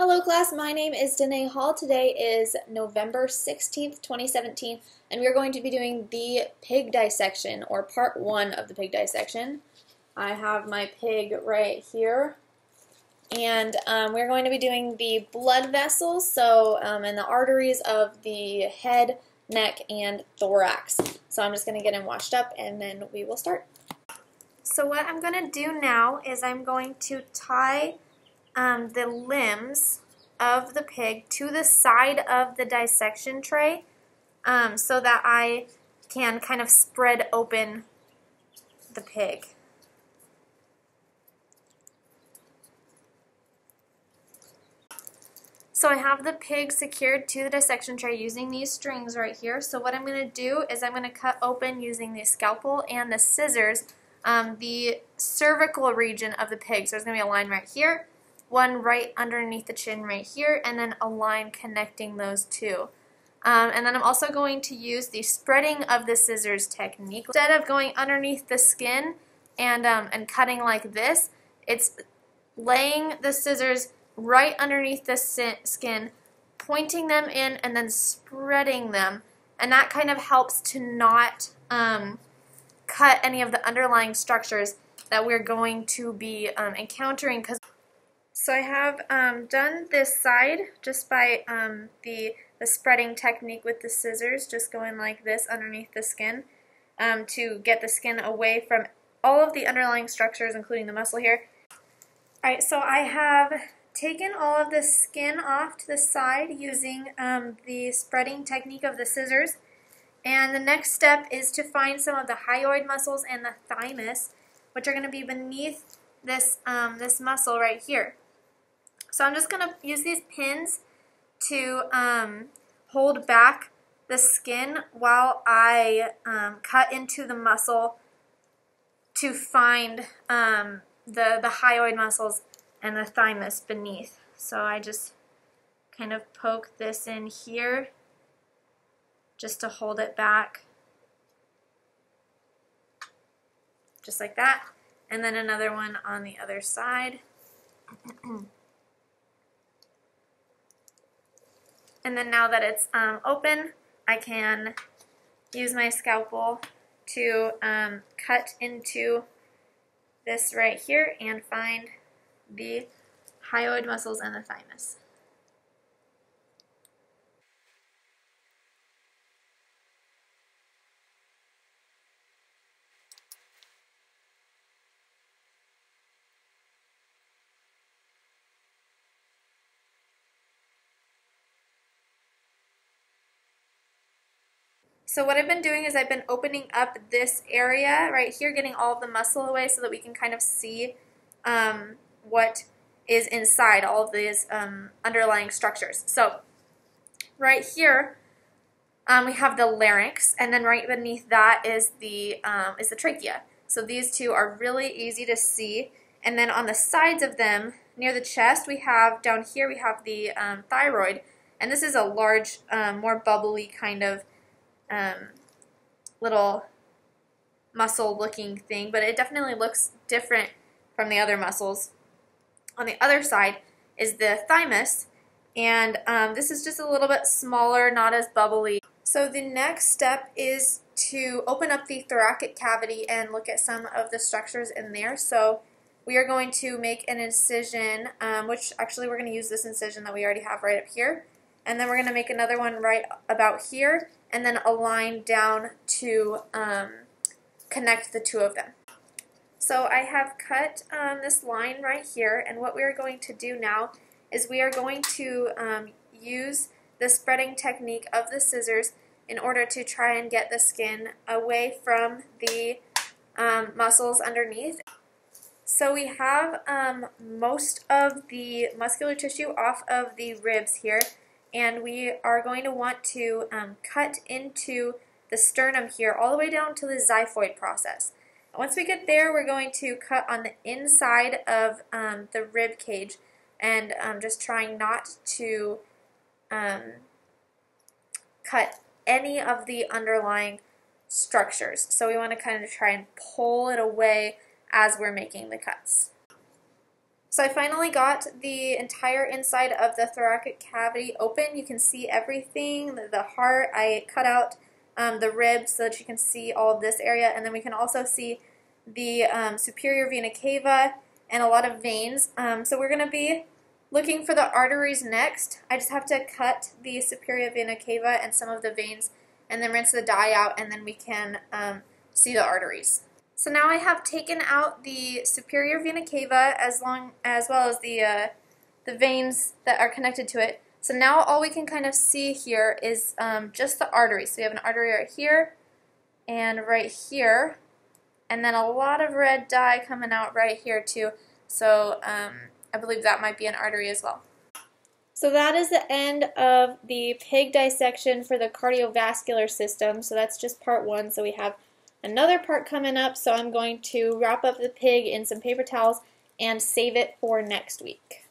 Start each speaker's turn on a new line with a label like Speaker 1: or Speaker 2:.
Speaker 1: Hello class, my name is Danae Hall. Today is November 16th, 2017, and we're going to be doing the pig dissection, or part 1 of the pig dissection. I have my pig right here, and we're going to be doing the blood vessels, and the arteries of the head, neck, and thorax. So I'm just going to get them washed up, and then we will start. So what I'm going to do now is I'm going to tie the limbs of the pig to the side of the dissection tray so that I can kind of spread open the pig. So I have the pig secured to the dissection tray using these strings right here. So what I'm going to do is I'm going to cut open using the scalpel and the scissors the cervical region of the pig. So there's going to be a line right here, one right underneath the chin right here, and then a line connecting those two. And then I'm also going to use the spreading of the scissors technique. Instead of going underneath the skin and cutting like this, it's laying the scissors right underneath the skin, pointing them in, and then spreading them. And that kind of helps to not cut any of the underlying structures that we're going to be encountering. So I have done this side just by the spreading technique with the scissors, just going like this underneath the skin to get the skin away from all of the underlying structures, including the muscle here. Alright, so I have taken all of the skin off to the side using the spreading technique of the scissors. And the next step is to find some of the hyoid muscles and the thymus, which are going to be beneath this, this muscle right here. So I'm just going to use these pins to hold back the skin while I cut into the muscle to find the hyoid muscles and the thymus beneath. So I just kind of poke this in here just to hold it back, just like that. And then another one on the other side. And then now that it's open, I can use my scalpel to cut into this right here and find the hyoid muscles and the thymus. So what I've been doing is I've been opening up this area right here, getting all of the muscle away so that we can kind of see what is inside all of these underlying structures. So right here we have the larynx, and then right beneath that is the trachea. So these two are really easy to see. And then on the sides of them, near the chest, we have down here we have the thyroid, and this is a large, more bubbly kind of little muscle looking thing, but it definitely looks different from the other muscles. On the other side is the thymus, and this is just a little bit smaller, not as bubbly. So the next step is to open up the thoracic cavity and look at some of the structures in there. So we are going to make an incision, which actually we're going to use this incision that we already have right up here, and then we're going to make another one right about here, and then a line down to connect the two of them. So I have cut this line right here, and what we are going to do now is we are going to use the spreading technique of the scissors in order to try and get the skin away from the muscles underneath. So we have most of the muscular tissue off of the ribs here, and we are going to want to cut into the sternum here all the way down to the xiphoid process. Once we get there, we're going to cut on the inside of the rib cage, and just trying not to cut any of the underlying structures. So we want to kind of try and pull it away as we're making the cuts. So I finally got the entire inside of the thoracic cavity open. You can see everything, the heart. I cut out the ribs so that you can see all of this area, and then we can also see the superior vena cava and a lot of veins. So we're going to be looking for the arteries next. I just have to cut the superior vena cava and some of the veins and then rinse the dye out, and then we can see the arteries. So now I have taken out the superior vena cava as well as the veins that are connected to it. So now all we can kind of see here is just the arteries. So we have an artery right here and right here, and then a lot of red dye coming out right here too. So I believe that might be an artery as well. So that is the end of the pig dissection for the cardiovascular system. So that's just part one. So we have another part coming up, so I'm going to wrap up the pig in some paper towels and save it for next week.